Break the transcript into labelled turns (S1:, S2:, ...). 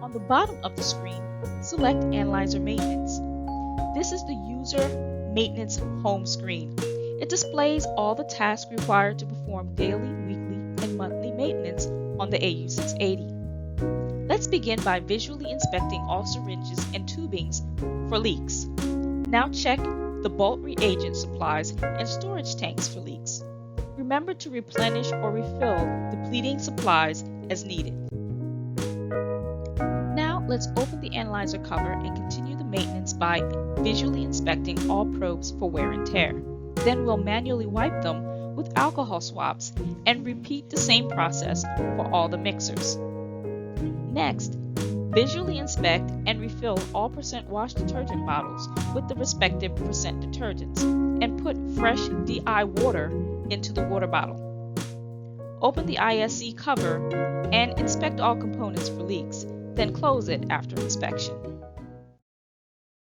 S1: On the bottom of the screen, select Analyzer Maintenance. This is the User Maintenance home screen. It displays all the tasks required to perform daily, weekly, and monthly maintenance on the AU680. Let's begin by visually inspecting all syringes and tubings for leaks. Now check the bulk reagent supplies and storage tanks for leaks. Remember to replenish or refill depleting supplies as needed. Now let's open the analyzer cover and continue the maintenance by visually inspecting all probes for wear and tear. Then we'll manually wipe them with alcohol swabs and repeat the same process for all the mixers. Next, visually inspect and refill all % wash detergent bottles with the respective % detergents and put fresh DI water into the water bottle. Open the ISC cover and inspect all components for leaks, then close it after inspection.